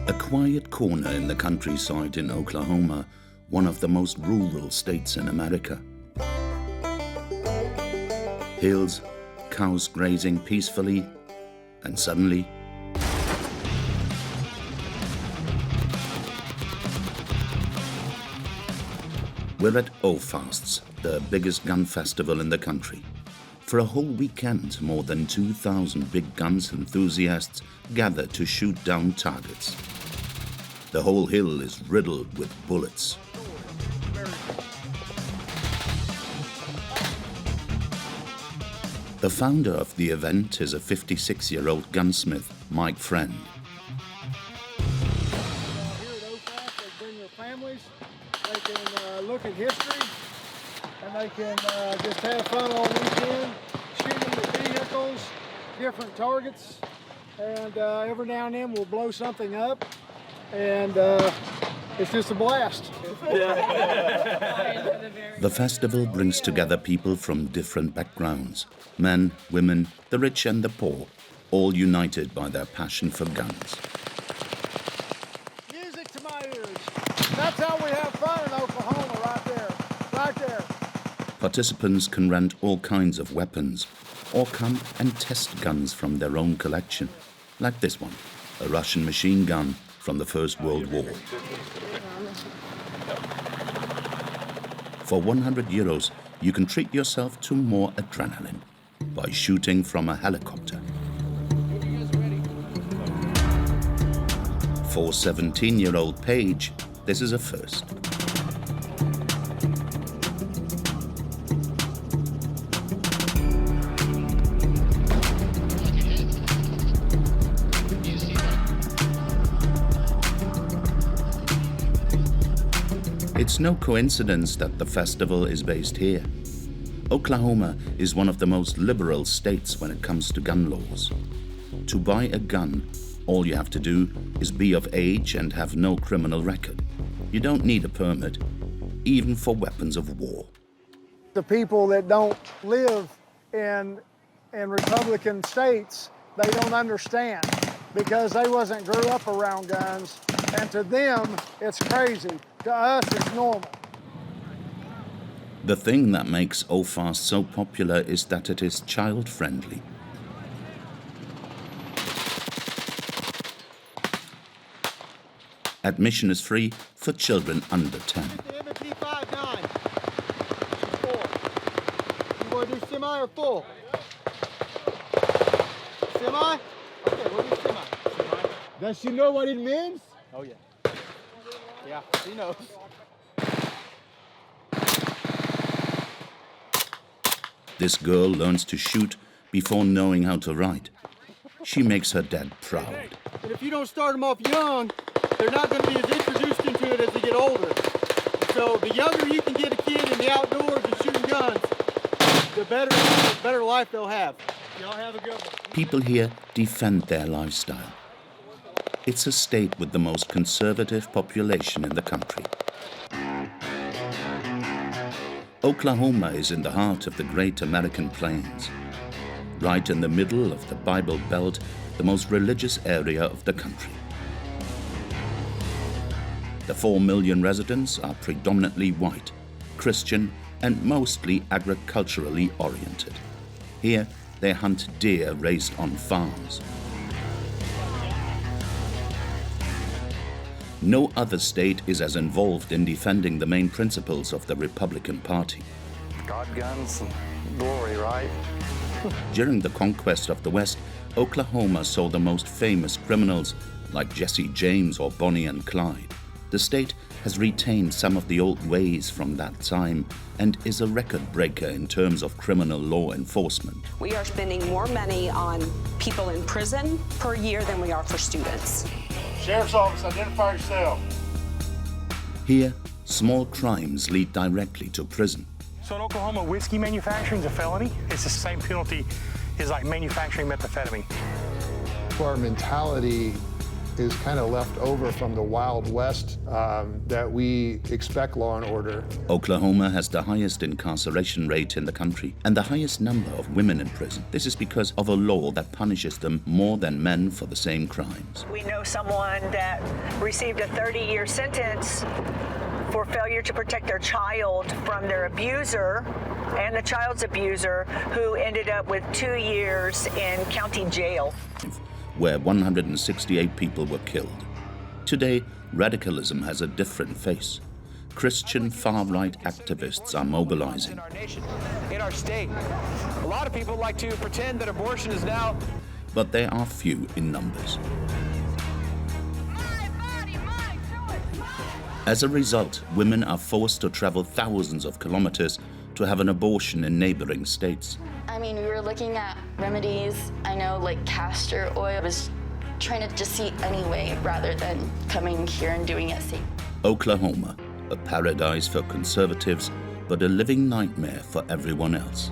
A quiet corner in the countryside in Oklahoma, one of the most rural states in America. Hills, cows grazing peacefully, and suddenly we're at Offences, the biggest gun festival in the country. For a whole weekend, more than 2,000 big guns enthusiasts gather to shoot down targets. The whole hill is riddled with bullets. The founder of the event is a 56-year-old gunsmith, Mike Friend. Here at Offences, they bring their families, they can look at history, and they can just have fun all weekend, shooting the vehicles, different targets, and every now and then we'll blow something up, and it's just a blast. The festival brings together people from different backgrounds, men, women, the rich and the poor, all united by their passion for guns. Music to my ears. That's how we have fun in Oklahoma, right there, right there. Participants can rent all kinds of weapons or come and test guns from their own collection, like this one, a Russian machine gun from the First World War. For 100 euros, you can treat yourself to more adrenaline by shooting from a helicopter. For 17-year-old Paige, this is a first. It's no coincidence that the festival is based here. Oklahoma is one of the most liberal states when it comes to gun laws. To buy a gun, all you have to do is be of age and have no criminal record. You don't need a permit, even for weapons of war. The people that don't live in Republican states, they don't understand because they wasn't grew up around guns, and to them, it's crazy. To us, it's normal. The thing that makes Offences so popular is that it is child-friendly. Admission is free for children under 10. You want to do semi or full? Semi? Okay, we'll do semi. Does she know what it means? Oh, yeah. Yeah, he knows. This girl learns to shoot before knowing how to write. She makes her dad proud. And if you don't start them off young, they're not going to be as introduced into it as they get older. So the younger you can get a kid in the outdoors and shooting guns, the better life they'll have. Y'all have a good one. People here defend their lifestyle. It's a state with the most conservative population in the country. Oklahoma is in the heart of the Great American Plains, right in the middle of the Bible Belt, the most religious area of the country. The 4 million residents are predominantly white, Christian, and mostly agriculturally oriented. Here, they hunt deer raised on farms. No other state is as involved in defending the main principles of the Republican Party. God, guns, and glory, right? During the conquest of the West, Oklahoma saw the most famous criminals like Jesse James or Bonnie and Clyde. The state has retained some of the old ways from that time and is a record breaker in terms of criminal law enforcement. We are spending more money on people in prison per year than we are for students. Sheriff's Office, identify yourself. Here, small crimes lead directly to prison. So in Oklahoma, whiskey manufacturing is a felony. It's the same penalty as like manufacturing methamphetamine. Our mentality is kind of left over from the Wild West that we expect law and order. Oklahoma has the highest incarceration rate in the country and the highest number of women in prison. This is because of a law that punishes them more than men for the same crimes. We know someone that received a 30-year sentence for failure to protect their child from their abuser and the child's abuser, who ended up with 2 years in county jail, where 168 people were killed. Today, radicalism has a different face. Christian far-right activists are mobilizing. In our nation, in our state. A lot of people like to pretend that abortion is now... But they are few in numbers. As a result, women are forced to travel thousands of kilometers to have an abortion in neighboring states. I mean, we were looking at remedies. I know, like castor oil. I was trying to just see any way rather than coming here and doing it safe. Oklahoma, a paradise for conservatives, but a living nightmare for everyone else.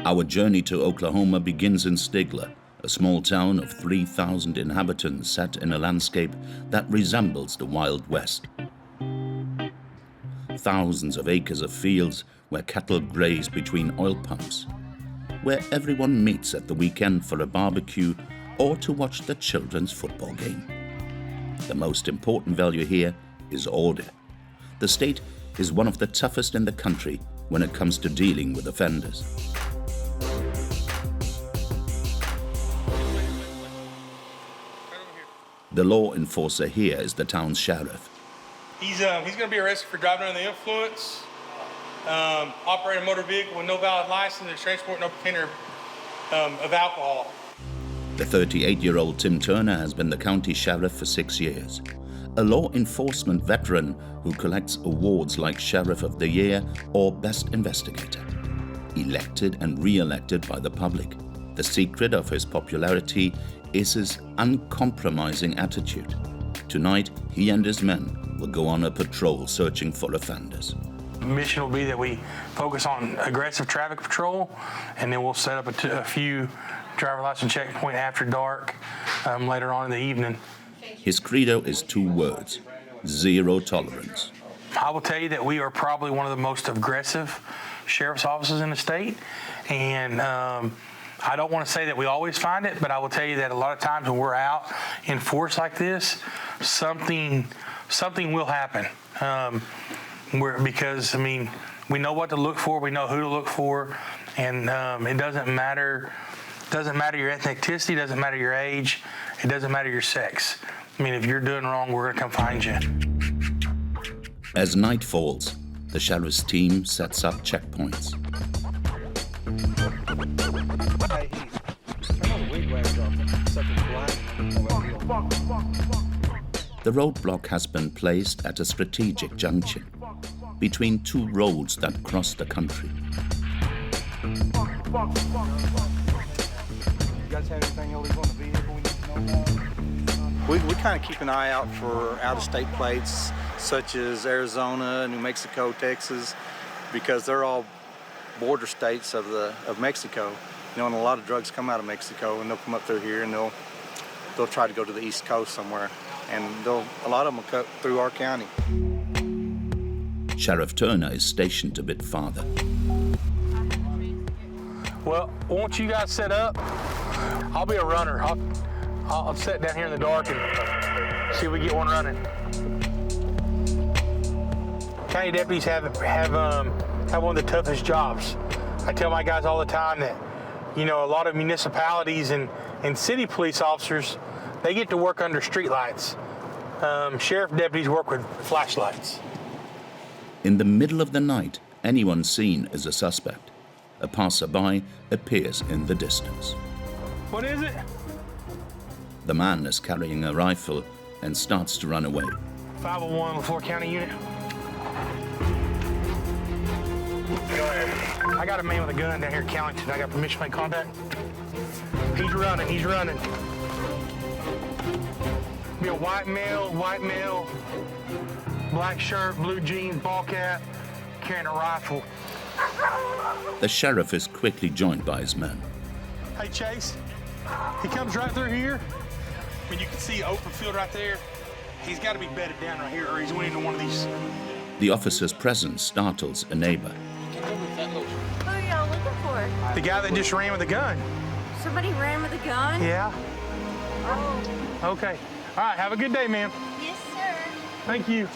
Our journey to Oklahoma begins in Stigler, a small town of 3,000 inhabitants set in a landscape that resembles the Wild West. Thousands of acres of fields where cattle graze between oil pumps, where everyone meets at the weekend for a barbecue or to watch the children's football game. The most important value here is order. The state is one of the toughest in the country when it comes to dealing with offenders. The law enforcer here is the town's sheriff. He's going to be arrested for driving under the influence, operating a motor vehicle with no valid license, and transporting no container of alcohol. The 38-year-old Tim Turner has been the county sheriff for 6 years, a law enforcement veteran who collects awards like Sheriff of the Year or Best Investigator. Elected and re-elected by the public, the secret of his popularity is his uncompromising attitude. Tonight, he and his men will go on a patrol searching for offenders. The mission will be that we focus on aggressive traffic patrol, and then we'll set up a few driver license checkpoint after dark later on in the evening. His credo is 2 words: zero tolerance. I will tell you that we are probably one of the most aggressive sheriff's offices in the state, and I don't want to say that we always find it, but I will tell you that a lot of times when we're out in force like this, something will happen. Because, I mean, we know what to look for, we know who to look for, and it doesn't matter your ethnicity, doesn't matter your age, it doesn't matter your sex. I mean, if you're doing wrong, we're going to come find you. As night falls, the sheriff's team sets up checkpoints. The roadblock has been placed at a strategic junction between 2 roads that cross the country. You guys have anything illegal in the vehicle we need to know about? We kind of keep an eye out for out-of-state plates such as Arizona, New Mexico, Texas, because they're all border states of Mexico. You know, and a lot of drugs come out of Mexico, and they'll come up through here, and they'll try to go to the East Coast somewhere, and a lot of them will cut through our county. Sheriff Turner is stationed a bit farther. Well, once you guys set up, I'll be a runner. I'll sit down here in the dark and see if we get one running. County deputies have one of the toughest jobs. I tell my guys all the time that, you know, a lot of municipalities and city police officers, they get to work under street lights. Sheriff deputies work with flashlights. In the middle of the night, anyone seen is a suspect. A passerby appears in the distance. What is it? The man is carrying a rifle and starts to run away. 501 LaFleur County unit. Go ahead. I got a man with a gun down here in Callington. I got permission to make contact. He's running. Be a white male, black shirt, blue jeans, ball cap, carrying a rifle. The sheriff is quickly joined by his men. Hey, Chase, he comes right through here. I mean, you can see open field right there. He's got to be bedded down right here, or he's winning into one of these. The officer's presence startles a neighbor. Who are y'all looking for? The guy that just ran with a gun. Somebody ran with a gun? Yeah. Oh. Okay. All right, have a good day, ma'am. Yes, sir. Thank you.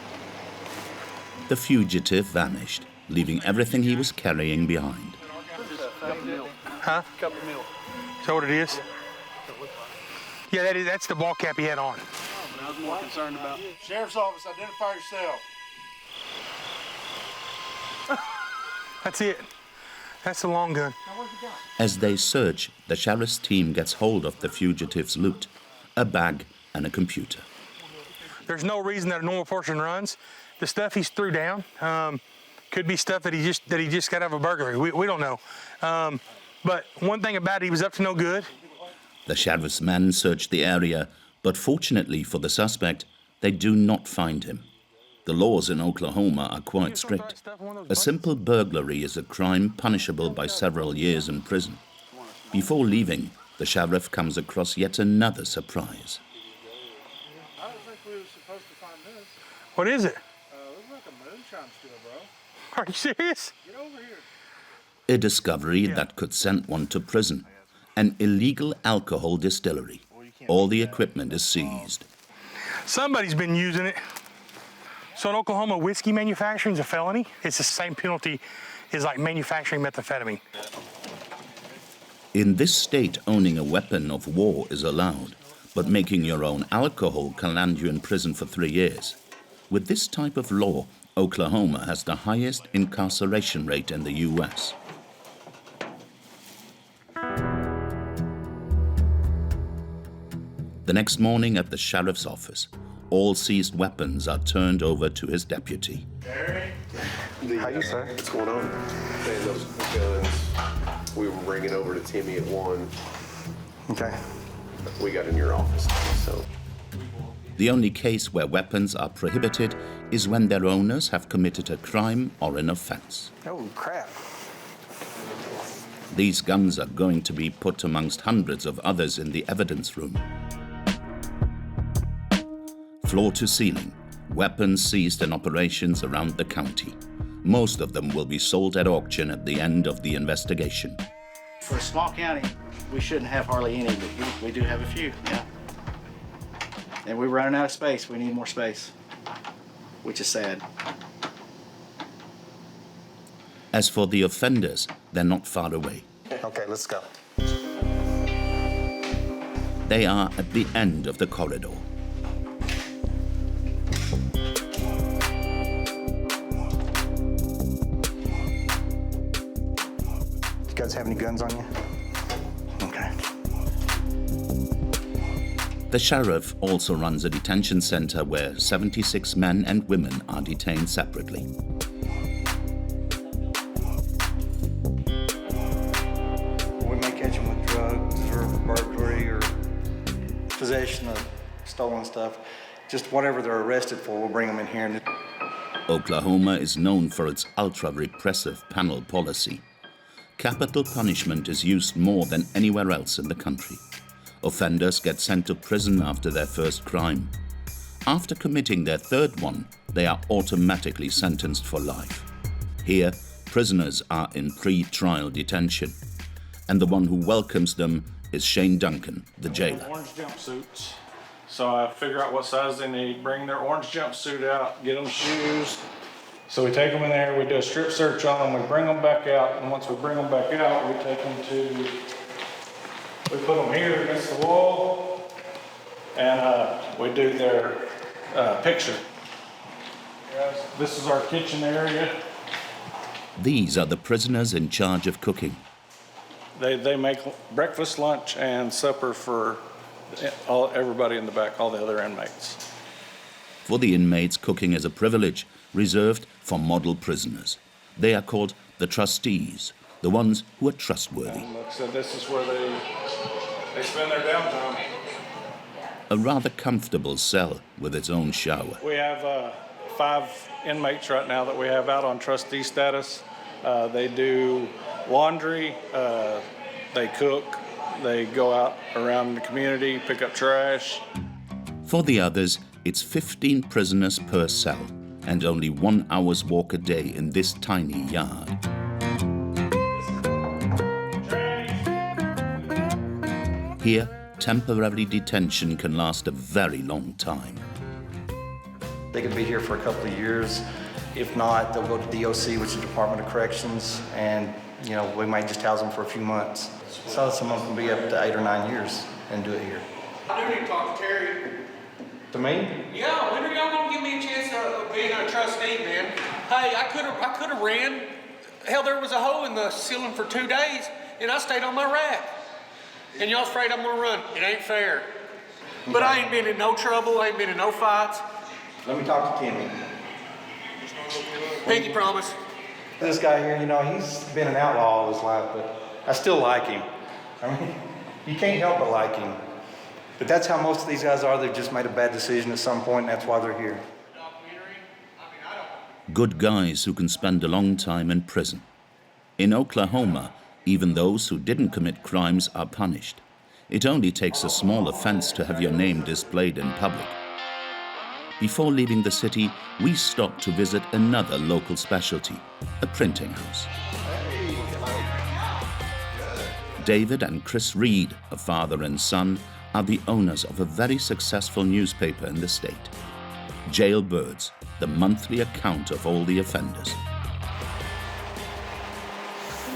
The fugitive vanished, leaving everything he was carrying behind. Huh? Cup of milk. Is that what it is? Yeah, that's the ball cap he had on. I was more concerned about. Sheriff's Office, identify yourself. That's it. That's the long gun. As they search, the sheriff's team gets hold of the fugitive's loot, a bag and a computer. There's no reason that a normal person runs. The stuff he's threw down could be stuff that he just got out of a burglary. We don't know. But one thing about it, he was up to no good. The sheriff's men search the area, but fortunately for the suspect, they do not find him. The laws in Oklahoma are quite strict. A simple burglary is a crime punishable by several years in prison. Before leaving, the sheriff comes across yet another surprise. I don't think we were supposed to find this. What is it? Looks like a moonshine still, bro. Are you serious? Get over here. A discovery that could send one to prison. An illegal alcohol distillery. All the equipment is seized. Somebody's been using it. So in Oklahoma, whiskey manufacturing is a felony. It's the same penalty as like manufacturing methamphetamine. In this state, owning a weapon of war is allowed, but making your own alcohol can land you in prison for 3 years. With this type of law, Oklahoma has the highest incarceration rate in the U.S. The next morning at the sheriff's office, all seized weapons are turned over to his deputy. How you, sir? What's going on? Man, those guns, we were bringing over to Timmy at 1. Okay. We got in your office, so. The only case where weapons are prohibited is when their owners have committed a crime or an offense. Oh, crap. These guns are going to be put amongst hundreds of others in the evidence room. Floor to ceiling, weapons seized in operations around the county. Most of them will be sold at auction at the end of the investigation. For a small county, we shouldn't have hardly any, but we do have a few, yeah. And we're running out of space. We need more space, which is sad. As for the offenders, they're not far away. Okay, let's go. They are at the end of the corridor. You guys have any guns on you? Okay. The sheriff also runs a detention center where 76 men and women are detained separately. We may catch them with drugs or burglary or possession of stolen stuff. Just whatever they're arrested for, we'll bring them in here. Oklahoma is known for its ultra-repressive penal policy. Capital punishment is used more than anywhere else in the country. Offenders get sent to prison after their first crime. After committing their third one, they are automatically sentenced for life. Here, prisoners are in pre-trial detention, and the one who welcomes them is Shane Duncan, the jailer. Orange jumpsuits. So I figure out what size they need, bring their orange jumpsuit out, get them shoes. So we take them in there, we do a strip search on them, we bring them back out, and once we bring them back out, we take them to, we put them here against the wall, and we do their picture. This is our kitchen area. These are the prisoners in charge of cooking. They make breakfast, lunch, and supper for everybody in the back, all the other inmates. For the inmates, cooking is a privilege reserved for model prisoners. They are called the trustees, the ones who are trustworthy. So this is where they spend their downtime. A rather comfortable cell with its own shower. We have 5 inmates right now that we have out on trustee status. They do laundry, they cook, they go out around the community, pick up trash. For the others, it's 15 prisoners per cell and only 1 hour's walk a day in this tiny yard. Here, temporary detention can last a very long time. They could be here for a couple of years. If not, they'll go to DOC, which is Department of Corrections, and we might just house them for a few months. So some of them can be up to 8 or 9 years and do it here. I do need to talk to Terry. To me? Yeah, when are y'all gonna give me a chance of being a trustee, man? Hey, I could have ran. Hell, there was a hole in the ceiling for 2 days, and I stayed on my rack. And y'all afraid I'm gonna run? It ain't fair. Okay. But I ain't been in no trouble. I ain't been in no fights. Let me talk to Timmy. Pinky promise. This guy here, he's been an outlaw all his life, but I still like him. I mean, you can't help but like him. But that's how most of these guys are. They've just made a bad decision at some point, and that's why they're here. Good guys who can spend a long time in prison. In Oklahoma, even those who didn't commit crimes are punished. It only takes a small offense to have your name displayed in public. Before leaving the city, we stopped to visit another local specialty, a printing house. David and Chris Reed, a father and son, are the owners of a very successful newspaper in the state. Jailbirds, the monthly account of all the offenders.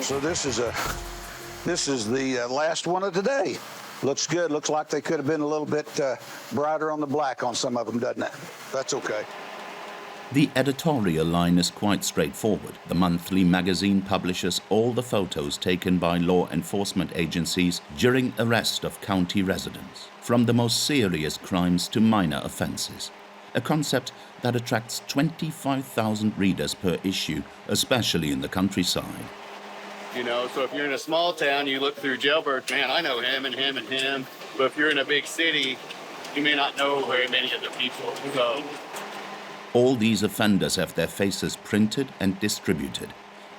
So this is the last one of the day. Looks good. Looks like they could have been a little bit brighter on the black on some of them, doesn't it? That's okay. The editorial line is quite straightforward. The monthly magazine publishes all the photos taken by law enforcement agencies during arrest of county residents, from the most serious crimes to minor offences. A concept that attracts 25,000 readers per issue, especially in the countryside. So if you're in a small town, you look through Jailbird, man, I know him and him and him. But if you're in a big city, you may not know very many of the people. So all these offenders have their faces printed and distributed,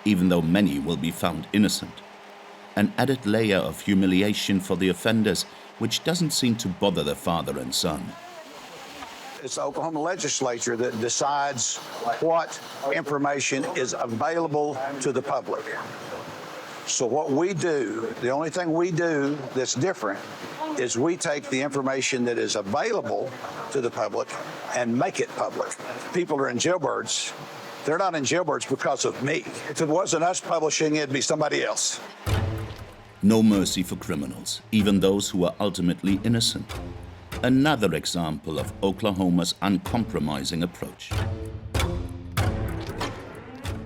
even though many will be found innocent. An added layer of humiliation for the offenders, which doesn't seem to bother the father and son. It's the Oklahoma legislature that decides what information is available to the public. So what we do, the only thing we do that's different is we take the information that is available to the public and make it public. People are in jailbirds. They're not in jailbirds because of me. If it wasn't us publishing, it'd be somebody else. No mercy for criminals, even those who are ultimately innocent. Another example of Oklahoma's uncompromising approach.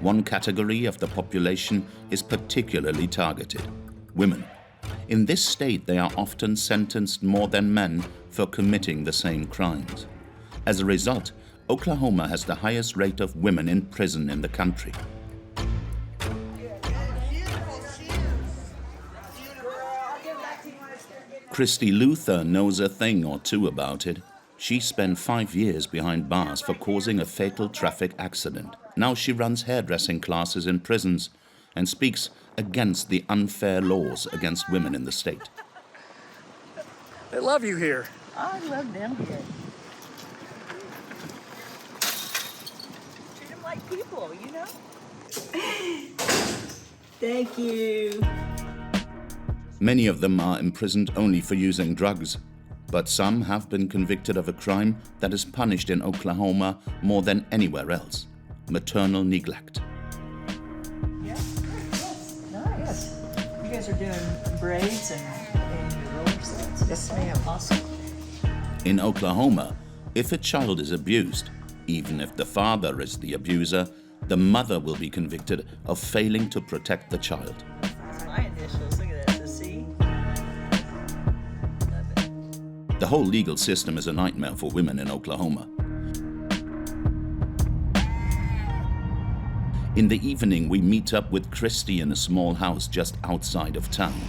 One category of the population is particularly targeted: women. In this state, they are often sentenced more than men for committing the same crimes. As a result, Oklahoma has the highest rate of women in prison in the country. Christy Luther knows a thing or two about it. She spent 5 years behind bars for causing a fatal traffic accident. Now she runs hairdressing classes in prisons and speaks against the unfair laws against women in the state. They love you here. I love them here. Treat them like people, Thank you. Many of them are imprisoned only for using drugs, but some have been convicted of a crime that is punished in Oklahoma more than anywhere else: maternal neglect. Yes, nice. You guys are doing braids and roller sets? Yes, ma'am. Awesome. In Oklahoma, if a child is abused, even if the father is the abuser, the mother will be convicted of failing to protect the child. My initials, look at that, the C. Love it. The whole legal system is a nightmare for women in Oklahoma. In the evening, we meet up with Christy in a small house just outside of town.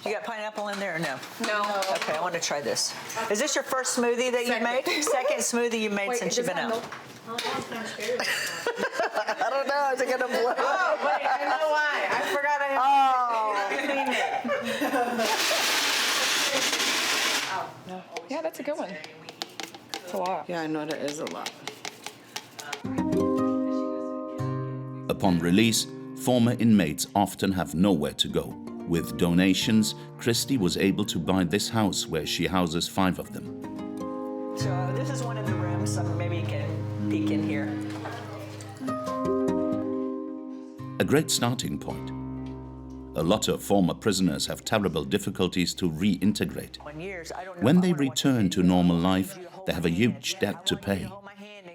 You got pineapple pineapple in there or no? No. Okay, I want to try this. Is this your first smoothie that you've made? Second smoothie you've made since you've been out? Oh, I'm kind of scared. I don't know. Is it going to blow? Oh, wait, I know why. I forgot I have Yeah, that's a good one. It's a lot. Yeah, I know that is a lot. Upon release, former inmates often have nowhere to go. With donations, Christy was able to buy this house where she houses 5 of them. So this is one of the rooms. So maybe you can peek in here. A great starting point. A lot of former prisoners have terrible difficulties to reintegrate. When they return to normal life, they have a huge debt to pay.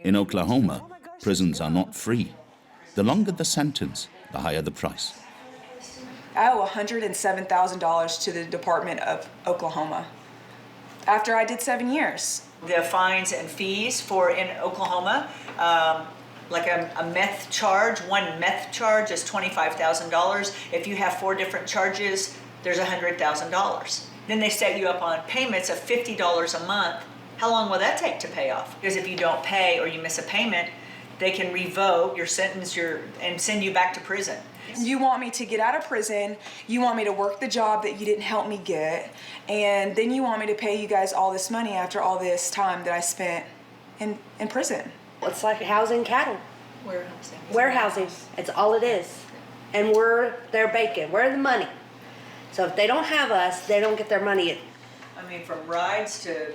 In Oklahoma, prisons are not free. The longer the sentence, the higher the price. I owe $107,000 to the Department of Oklahoma after I did 7 years. The fines and fees for in Oklahoma, like a meth charge, one meth charge is $25,000. If you have 4 different charges, there's $100,000. Then they set you up on payments of $50 a month. How long will that take to pay off? Because if you don't pay or you miss a payment, they can revoke your sentence and send you back to prison. You want me to get out of prison, you want me to work the job that you didn't help me get, and then you want me to pay you guys all this money after all this time that I spent in prison. It's like housing cattle. Warehousing. It's all it is. And we're their bacon. We're the money. So if they don't have us, they don't get their money. I mean, from rides to...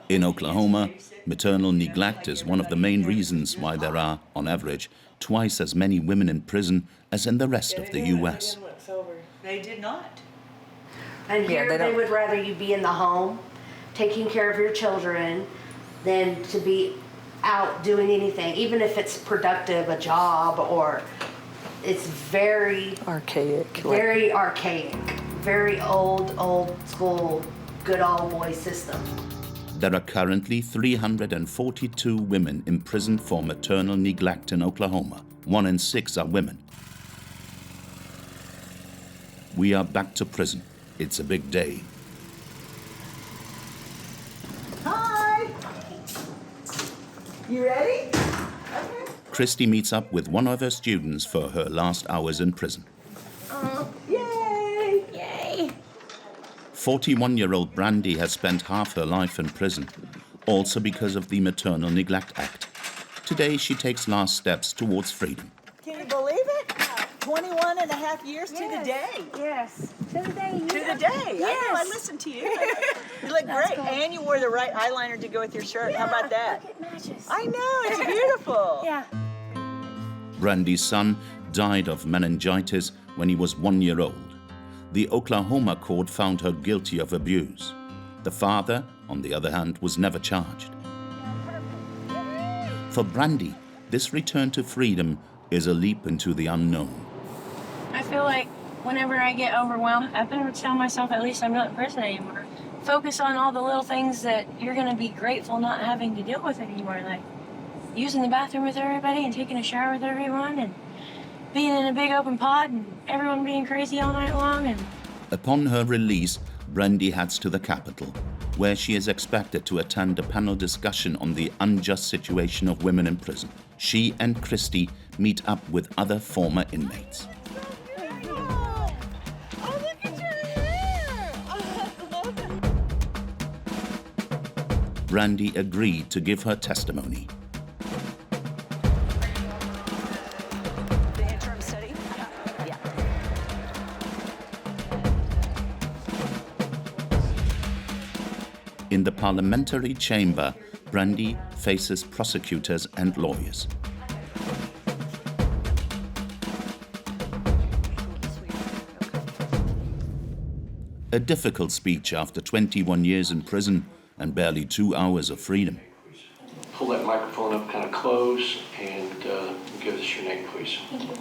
In Oklahoma, maternal neglect is one of the main reasons why there are, on average, twice as many women in prison as in the rest of the U.S. They did not. And here they would rather you be in the home, taking care of your children, than to be out doing anything, even if it's productive, a job, or it's very archaic. Very archaic. Very old school, good old boy system. There are currently 342 women imprisoned for maternal neglect in Oklahoma. 1 in 6 are women. We are back to prison. It's a big day. Hi! You ready? Christy meets up with one of her students for her last hours in prison. Yay! Yay! 41-year-old Brandy has spent half her life in prison, also because of the Maternal Neglect Act. Today, she takes last steps towards freedom. Can you believe it? 21 and a half years to the day. Yes, to the day. To the day. Yes. I know, I listened to you. You look great. Cool. And you wore the right eyeliner to go with your shirt. Yeah, how about that? Look, it matches. I know, it's beautiful. Yeah. Brandy's son died of meningitis when he was 1 year old. The Oklahoma court found her guilty of abuse. The father, on the other hand, was never charged. For Brandy, this return to freedom is a leap into the unknown. I feel like whenever I get overwhelmed, I better tell myself at least I'm not in prison anymore. Focus on all the little things that you're going to be grateful not having to deal with anymore, like using the bathroom with everybody and taking a shower with everyone and being in a big open pod and everyone being crazy all night long. And Upon her release, Brandy heads to the Capitol, where she is expected to attend a panel discussion on the unjust situation of women in prison. She and Christy meet up with other former inmates. Brandy agreed to give her testimony. The interim study? Yeah. In the parliamentary chamber, Brandy faces prosecutors and lawyers. A difficult speech after 21 years in prison and barely 2 hours of freedom. Pull that microphone up kind of close and give us your name, please. thank you.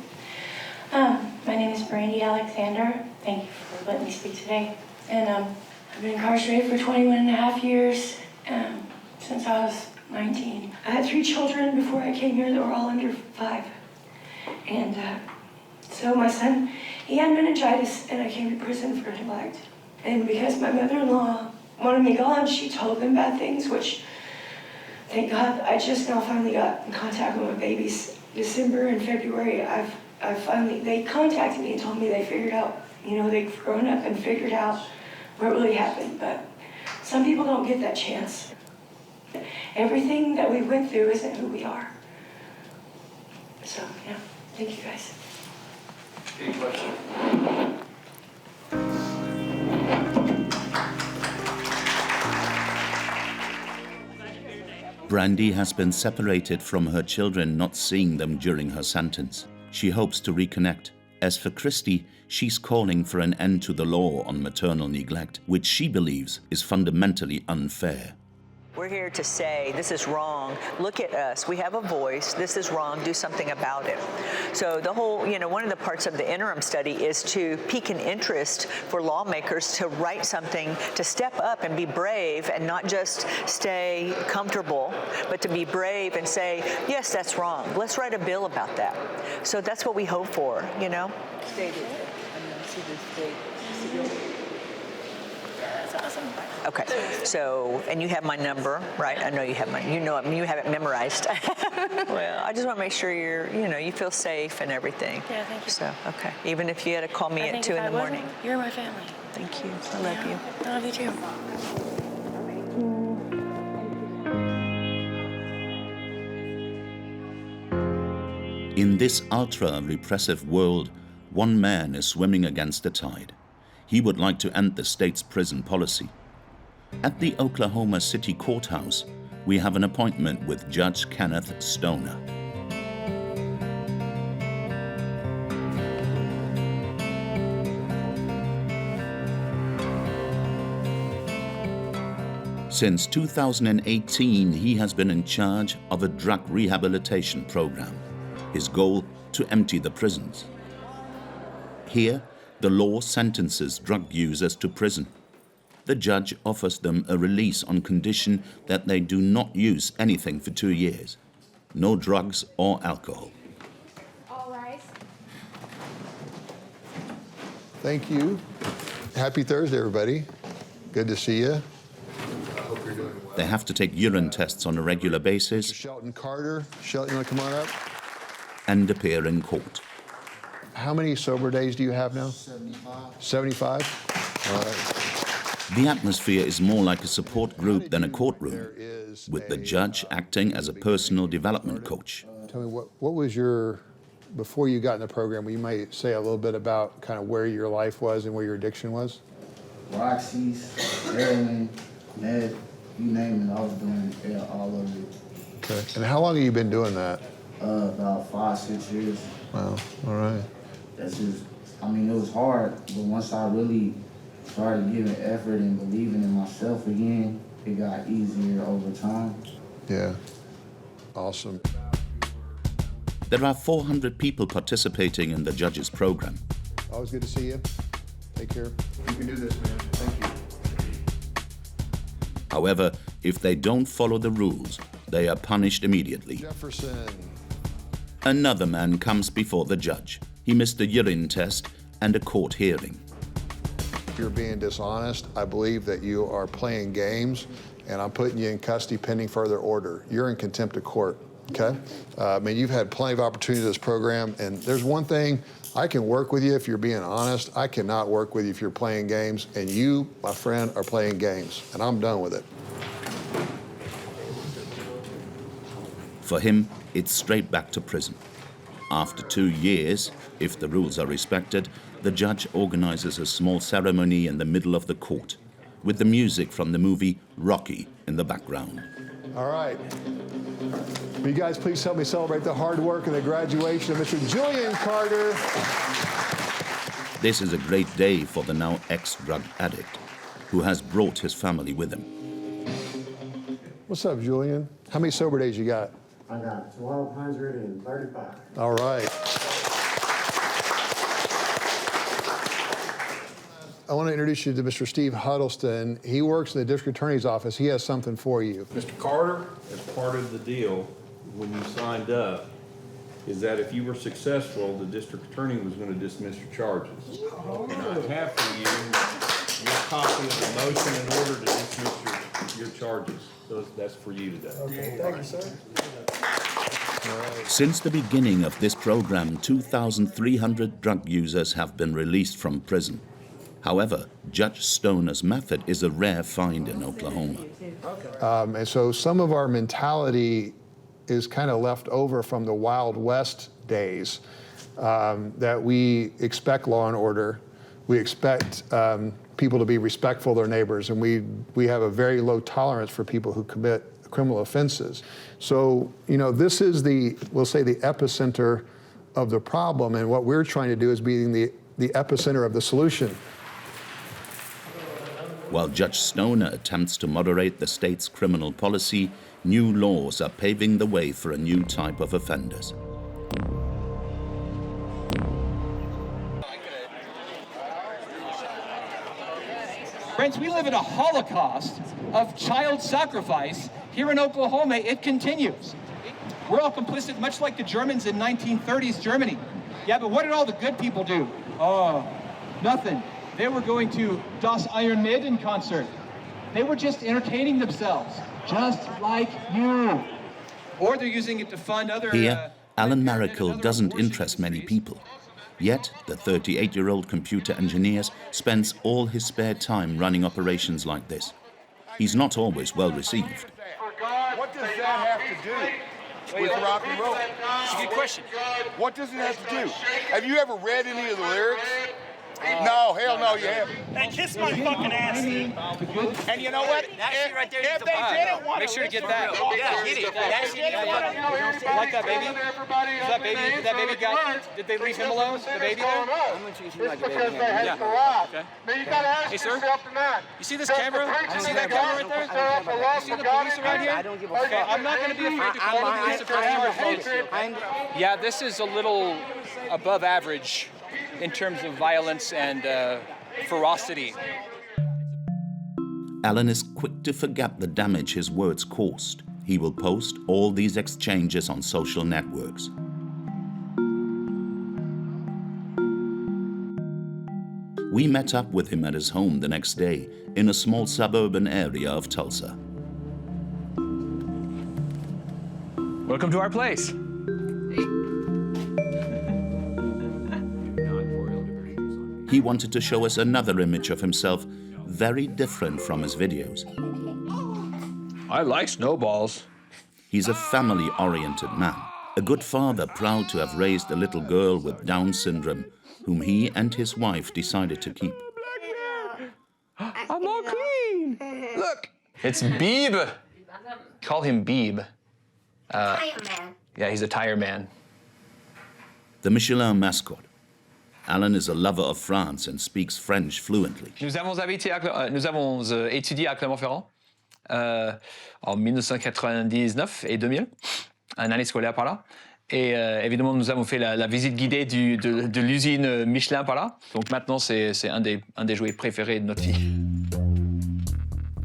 My name is Brandy Alexander. Thank you for letting me speak today. And I've been incarcerated for 21 and a half years since I was 19. I had 3 children before I came here that were all under 5. And so my son, he had meningitis and I came to prison for neglect. And because my mother-in-law wanted me gone, she told them bad things, which, thank God, I just now finally got in contact with my babies. December and February, they contacted me and told me they figured out, they've grown up and figured out what really happened. But some people don't get that chance. Everything that we went through isn't who we are. So, yeah, thank you guys. Any questions? Brandy has been separated from her children, not seeing them during her sentence. She hopes to reconnect. As for Christy, she's calling for an end to the law on maternal neglect, which she believes is fundamentally unfair. We're here to say this is wrong. Look at us. We have a voice. This is wrong. Do something about it. So the whole, one of the parts of the interim study is to pique an interest for lawmakers to write something, to step up and be brave and not just stay comfortable, but to be brave and say, yes, that's wrong. Let's write a bill about that. So that's what we hope for, Stated. That's awesome. Okay, so, and you have my number, right? I know you have you have it memorized. Well, I just want to make sure you feel safe and everything. Yeah, thank you. So, okay. Even if you had to call me at 2 in the morning. You're my family. Thank you. I love you. I love you too. In this ultra-repressive world, one man is swimming against the tide. He would like to end the state's prison policy. At the Oklahoma City Courthouse, we have an appointment with Judge Kenneth Stoner. Since 2018, he has been in charge of a drug rehabilitation program. His goal, to empty the prisons. Here, the law sentences drug users to prison. The judge offers them a release on condition that they do not use anything for 2 years. No drugs or alcohol. All rise. Thank you. Happy Thursday, everybody. Good to see you. I hope you're doing well. They have to take urine tests on a regular basis. Mr. Shelton Carter. Shelton, you want to come on up? And appear in court. How many sober days do you have now? 75. 75? All right. The atmosphere is more like a support group than a courtroom, with the judge acting as a personal development coach. Tell me, what was before you got in the program, you might say a little bit about kind of where your life was and where your addiction was? Roxy's, heroin, meth, you name it, I was doing all of it. Okay. And how long have you been doing that? About 5-6 years. Wow, all right. That's just, it was hard, but once I really started giving effort and believing in myself again, it got easier over time. Yeah, awesome. There are 400 people participating in the judge's program. Always good to see you. Take care. You can do this, man. Thank you. However, if they don't follow the rules, they are punished immediately. Jefferson. Another man comes before the judge. He missed a urine test and a court hearing. If you're being dishonest, I believe that you are playing games, and I'm putting you in custody pending further order. You're in contempt of court, okay? You've had plenty of opportunity to this program, and there's one thing, I can work with you if you're being honest. I cannot work with you if you're playing games, and you, my friend, are playing games, and I'm done with it. For him, it's straight back to prison. After 2 years, if the rules are respected, the judge organizes a small ceremony in the middle of the court, with the music from the movie Rocky in the background. All right. Will you guys please help me celebrate the hard work and the graduation of Mr. Julian Carter. This is a great day for the now ex-drug addict, who has brought his family with him. What's up, Julian? How many sober days you got? I got 1,235. All right. I want to introduce you to Mr. Steve Huddleston. He works in the district attorney's office. He has something for you. Mr. Carter, as part of the deal, when you signed up, is that if you were successful, the district attorney was going to dismiss your charges. And I have for you you're talking of a motion in order to dismiss your charges. So that's for you today. Okay, thank you, sir. Since the beginning of this program, 2,300 drug users have been released from prison. However, Judge Stoner's method is a rare find in Oklahoma. And so some of our mentality is kind of left over from the Wild West days, that we expect law and order, we expect people to be respectful of their neighbors, and we have a very low tolerance for people who commit criminal offenses. So, you know, this is we'll say the epicenter of the problem, and what we're trying to do is being the epicenter of the solution. While Judge Stoner attempts to moderate the state's criminal policy, new laws are paving the way for a new type of offenders. Friends, we live in a holocaust of child sacrifice. Here in Oklahoma, it continues. We're all complicit, much like the Germans in 1930s Germany. Yeah, but what did all the good people do? Oh, nothing. They were going to Das Iron Maiden concert. They were just entertaining themselves, just like you. Or they're using it to fund other... Here, Alan Maracle doesn't interest many people. Yet, the 38-year-old computer engineer spends all his spare time running operations like this. He's not always well received. What does that have to do with rock and roll? It's a good question. What does it have to do? Have you ever read any of the lyrics? No, hell no, you haven't. Hey, kiss my fucking ass, dude. And you know what? Right there, if they didn't want make sure to get that. Yeah, get it. I like that baby. Is that baby guy? Did they leave him alone? The baby there? I'm going to treat him like a baby. Yeah. Okay. Hey, sir. You see this camera? You see that camera right there? You see the police around here? I don't give a fuck. Okay, I'm not going to be afraid to call the police if they're charged. Yeah, this is a little above average in terms of violence and ferocity. Alan is quick to forget the damage his words caused. He will post all these exchanges on social networks. We met up with him at his home the next day in a small suburban area of Tulsa. Welcome to our place. He wanted to show us another image of himself, very different from his videos. I like snowballs. He's a family-oriented man, a good father proud to have raised a little girl with Down syndrome, whom he and his wife decided to keep. I'm all clean. Look, it's Beeb. Call him Beeb. Tire man. Yeah, he's a tire man. The Michelin mascot. Alan is a lover of France and speaks French fluently. Nous avons étudié à Clermont-Ferrand en 1999 et 2000, une année scolaire par là. Et évidemment, nous avons fait la visite guidée de l'usine Michelin par là. Donc maintenant, c'est un des jouets préférés de notre fille.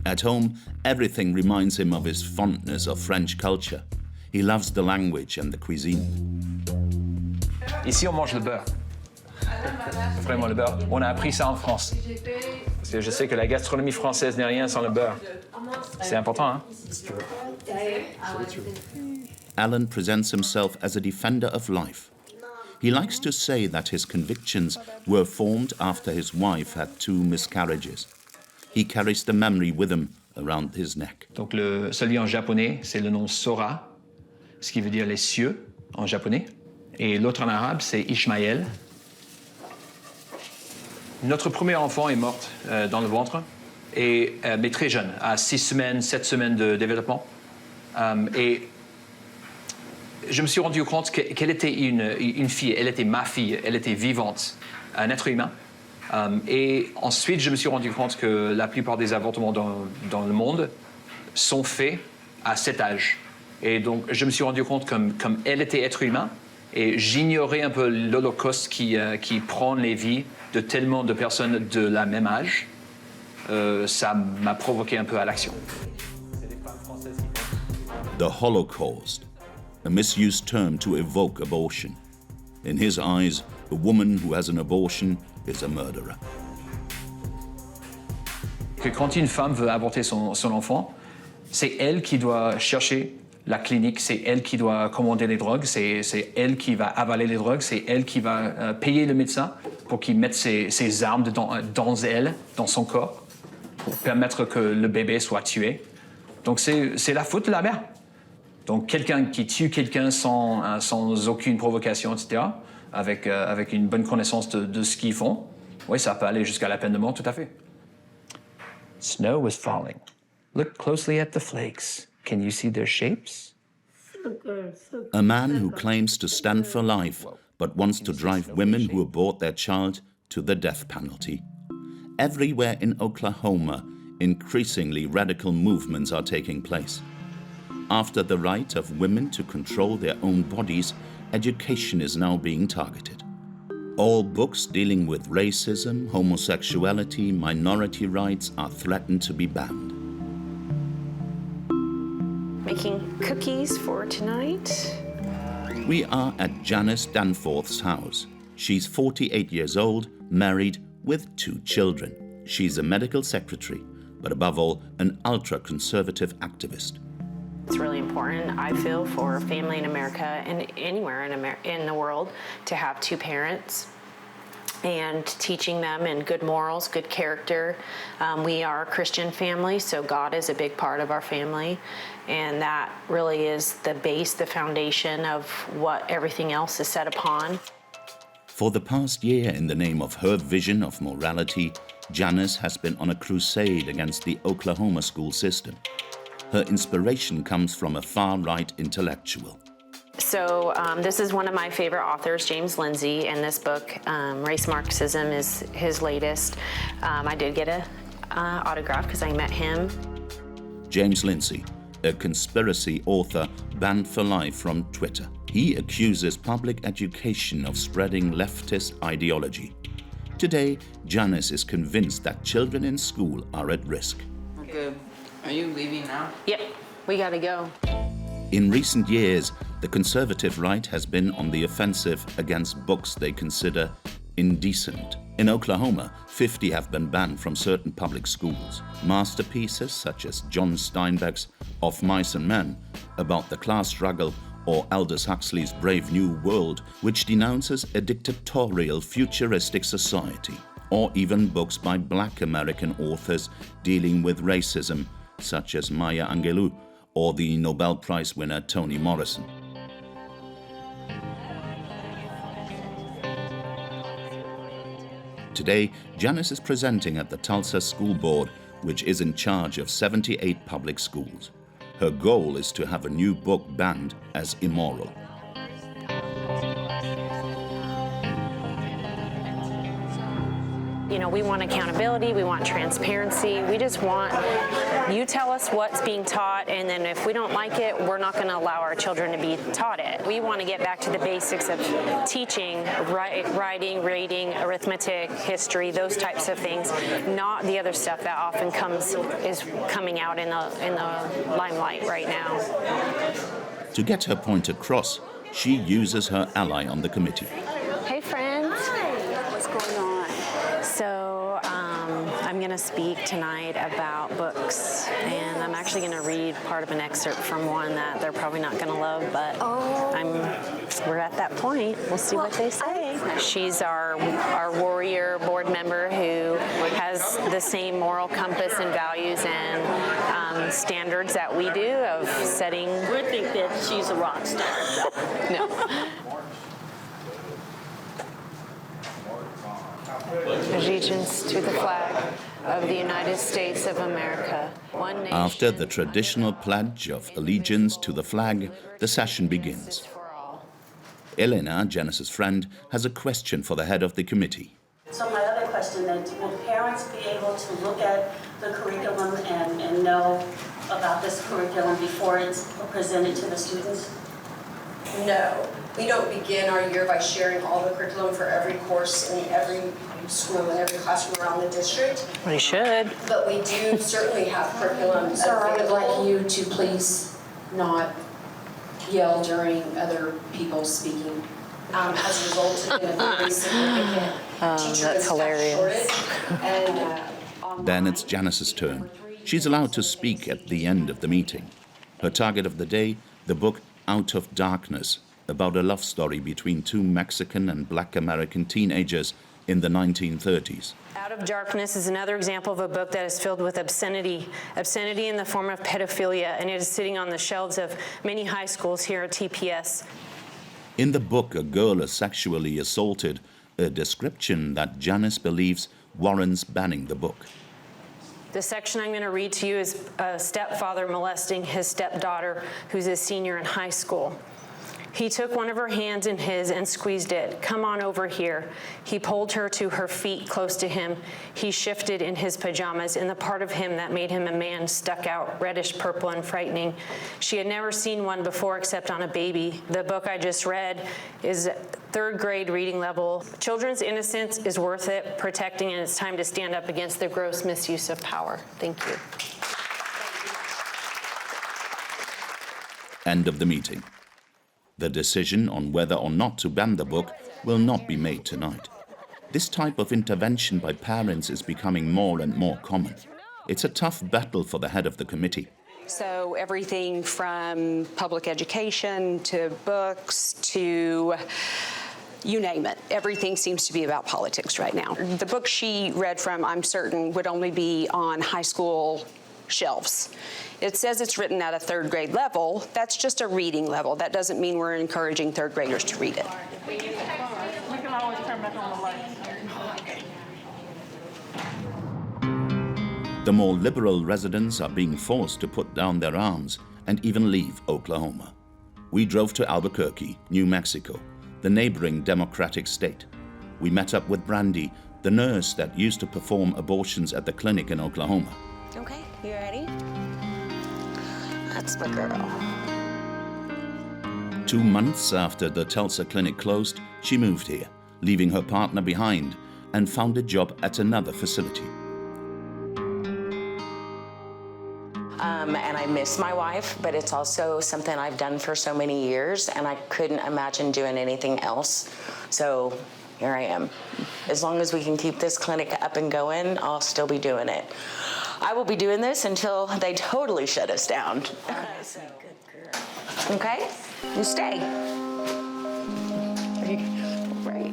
At home, everything reminds him of his fondness of French culture. He loves the language and the cuisine. Ici, on mange le beurre. Vraiment le beurre. On a appris ça en France. Parce que je sais que la gastronomie française n'est rien sans le beurre. C'est important, hein? Alan presents himself as a defender of life. He likes to say that his convictions were formed after his wife had 2 miscarriages. He carries the memory with him around his neck. Donc celui en japonais, c'est le nom Sora, ce qui veut dire les cieux en japonais. Et l'autre en arabe, c'est Ishmaël. Notre premier enfant est morte dans le ventre, mais très jeune, à 6 semaines, 7 semaines de développement. Et je me suis rendu compte qu'elle était une fille, elle était ma fille, elle était vivante, un être humain. Et ensuite, je me suis rendu compte que la plupart des avortements dans le monde sont faits à cet âge. Et donc, je me suis rendu compte comme elle était être humain, et j'ignorais un peu l'Holocauste qui prend les vies de tellement de personnes de la même âge. Ça m'a provoqué un peu à l'action. The Holocaust, a misused term to evoke abortion. In his eyes, a woman who has an abortion is a murderer. Que quand une femme veut avorter son enfant, c'est elle qui doit chercher la clinique, c'est elle qui doit commander les drogues, c'est elle qui va avaler les drogues, c'est elle qui va payer le médecin pour qu'il mette ses armes dans elle, dans son corps, pour permettre que le bébé soit tué. Donc c'est la faute de la mère. Donc quelqu'un qui tue quelqu'un sans aucune provocation, etc., avec une bonne connaissance de ce qu'ils font, oui, ça peut aller jusqu'à la peine de mort, tout à fait. Snow was falling. Look closely at the flakes. Can you see their shapes? A man who claims to stand for life but wants to drive women who abort their child to the death penalty. Everywhere in Oklahoma, increasingly radical movements are taking place. After the right of women to control their own bodies, education is now being targeted. All books dealing with racism, homosexuality, minority rights are threatened to be banned. Making cookies for tonight. We are at Janice Danforth's house. She's 48 years old, married, with 2 children. She's a medical secretary, but above all, an ultra-conservative activist. It's really important, I feel, for a family in America and anywhere in the world to have 2 parents and teaching them in good morals, good character. We are a Christian family, so God is a big part of our family, and that really is the base, the foundation of what everything else is set upon. For the past year, in the name of her vision of morality, Janice has been on a crusade against the Oklahoma school system. Her inspiration comes from a far-right intellectual. So this is one of my favorite authors, James Lindsay, and this book, Race Marxism, is his latest. I did get an autograph because I met him. James Lindsay, a conspiracy author banned for life from Twitter. He accuses public education of spreading leftist ideology. Today, Janice is convinced that children in school are at risk. Okay, are you leaving now? Yep, we gotta go. In recent years, the conservative right has been on the offensive against books they consider indecent. In Oklahoma, 50 have been banned from certain public schools. Masterpieces such as John Steinbeck's Of Mice and Men, about the class struggle, or Aldous Huxley's Brave New World, which denounces a dictatorial, futuristic society, or even books by Black American authors dealing with racism, such as Maya Angelou or the Nobel Prize winner Toni Morrison. Today, Janice is presenting at the Tulsa School Board, which is in charge of 78 public schools. Her goal is to have a new book banned as immoral. You know, we want accountability, we want transparency, we just want, you tell us what's being taught, and then if we don't like it, we're not going to allow our children to be taught it. We want to get back to the basics of teaching, writing, reading, arithmetic, history, those types of things, not the other stuff that often is coming out in the limelight right now. To get her point across, she uses her ally on the committee. Hey friends. What's going on? So I'm going to speak tonight about books, and I'm actually going to read part of an excerpt from one that they're probably not going to love, but we're at that point. We'll see what they say. She's our warrior board member who has the same moral compass and values and standards that we do of setting. We think that she's a rock star. No. Allegiance to the flag of the United States of America. One nation. After the traditional pledge of allegiance to the flag, the session begins. Elena, Janice's friend, has a question for the head of the committee. So my other question then, will parents be able to look at the curriculum and know about this curriculum before it's presented to the students? No. We don't begin our year by sharing all the curriculum for every course in every school and every classroom around the district. We should. But we do certainly have curriculum. So I would like you to please not yell during other people speaking. As a result of a very significant teacher that's hilarious. shortage. And Then it's Janice's turn. She's allowed to speak at the end of the meeting. Her target of the day, the book Out of Darkness, about a love story between two Mexican and Black American teenagers in the 1930s. Out of Darkness is another example of a book that is filled with obscenity in the form of pedophilia, and it is sitting on the shelves of many high schools here at TPS. In the book, a girl is sexually assaulted, a description that Janice believes warrants banning the book. The section I'm going to read to you is a stepfather molesting his stepdaughter, who's a senior in high school. He took one of her hands in his and squeezed it. "Come on over here." He pulled her to her feet close to him. He shifted in his pajamas, and the part of him that made him a man stuck out, reddish purple and frightening. She had never seen one before except on a baby. The book I just read is third grade reading level. Children's innocence is worth it protecting, and it's time to stand up against the gross misuse of power. Thank you. End of the meeting. The decision on whether or not to ban the book will not be made tonight. This type of intervention by parents is becoming more and more common. It's a tough battle for the head of the committee. So everything from public education to books to you name it. Everything seems to be about politics right now. The book she read from, I'm certain, would only be on high school shelves. It says it's written at a third grade level. That's just a reading level. That doesn't mean we're encouraging third graders to read it. We can always turn back on the lights. The more liberal residents are being forced to put down their arms and even leave Oklahoma. We drove to Albuquerque, New Mexico, the neighboring Democratic state. We met up with Brandy, the nurse that used to perform abortions at the clinic in Oklahoma. Okay, you ready? That's my girl. 2 months after the Tulsa clinic closed, she moved here, leaving her partner behind, and found a job at another facility. And I miss my wife, but it's also something I've done for so many years, and I couldn't imagine doing anything else. So here I am. As long as we can keep this clinic up and going, I'll still be doing it. I will be doing this until they totally shut us down. Okay? You stay. Right.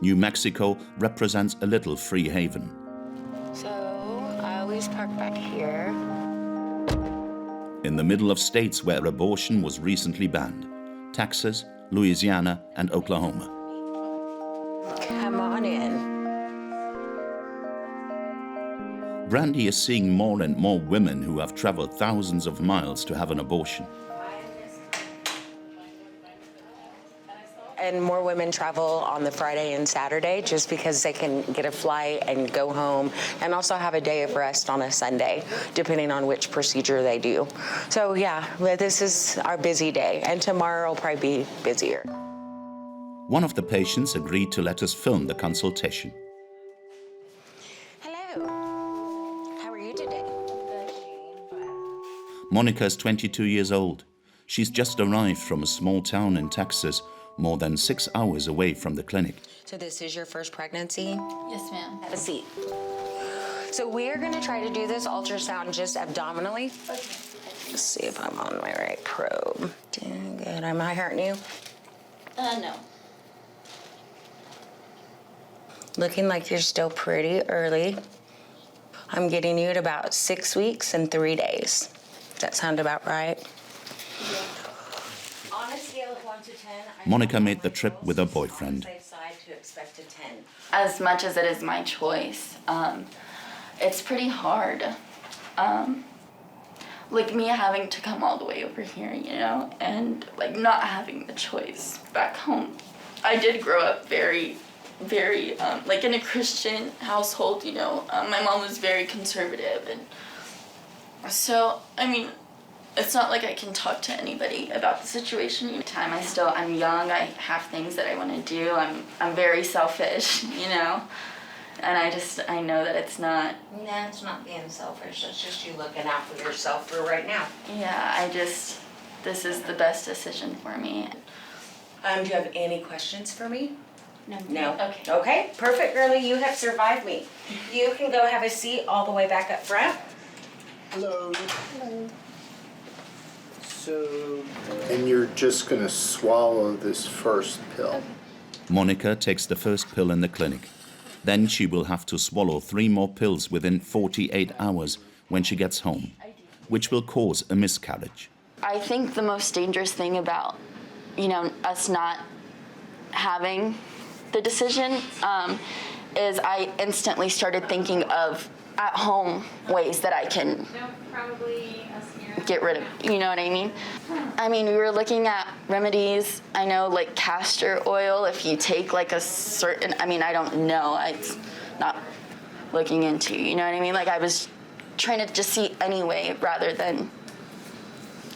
New Mexico represents a little free haven. So I always park back here. In the middle of states where abortion was recently banned: Texas, Louisiana, and Oklahoma. Come on in. Brandy is seeing more and more women who have traveled thousands of miles to have an abortion. And more women travel on the Friday and Saturday just because they can get a flight and go home, and also have a day of rest on a Sunday, depending on which procedure they do. So yeah, this is our busy day, and tomorrow will probably be busier. One of the patients agreed to let us film the consultation. Monica is 22 years old. She's just arrived from a small town in Texas, more than 6 hours away from the clinic. So this is your first pregnancy? Yes, ma'am. Have a seat. So we are going to try to do this ultrasound just abdominally. Let's see if I'm on my right probe. Good. Am I hurting you? No. Looking like you're still pretty early. I'm getting you at about 6 weeks and 3 days. Does that sound about right? On a scale of 1 to 10, Monica made the trip with her boyfriend. To expect a 10. As much as it is my choice, it's pretty hard. Like me having to come all the way over here, you know, and like not having the choice back home. I did grow up very, like in a Christian household, you know. My mom was very conservative, and so, I mean, it's not like I can talk to anybody about the situation. I'm young, I have things that I want to do. I'm very selfish, you know. And I know that it's not... Nah, it's not being selfish. It's just you looking out for yourself for right now. Yeah, this is the best decision for me. Do you have any questions for me? No. Okay, perfect, girlie. You have survived me. You can go have a seat all the way back up front. Hello. Hello. So, and you're just going to swallow this first pill. Monica takes the first pill in the clinic. Then she will have to swallow 3 more pills within 48 hours when she gets home, which will cause a miscarriage. I think the most dangerous thing about, us not having the decision is I instantly started thinking of at-home ways that I can get rid of, you know what I mean? I mean, we were looking at remedies. I know, like castor oil, if you take like a certain, I don't know, it's not looking into, you know what I mean? Like I was trying to just see any way rather than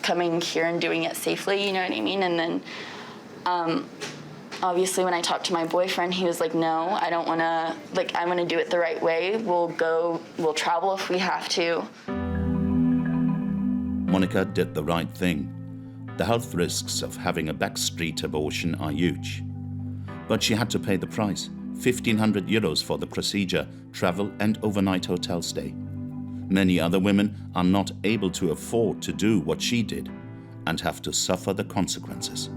coming here and doing it safely, you know what I mean? And then obviously when I talked to my boyfriend, he was like, no, I don't want to, I'm going to do it the right way. We'll travel if we have to. Monica did the right thing. The health risks of having a backstreet abortion are huge. But she had to pay the price, 1,500 euros for the procedure, travel and overnight hotel stay. Many other women are not able to afford to do what she did and have to suffer the consequences.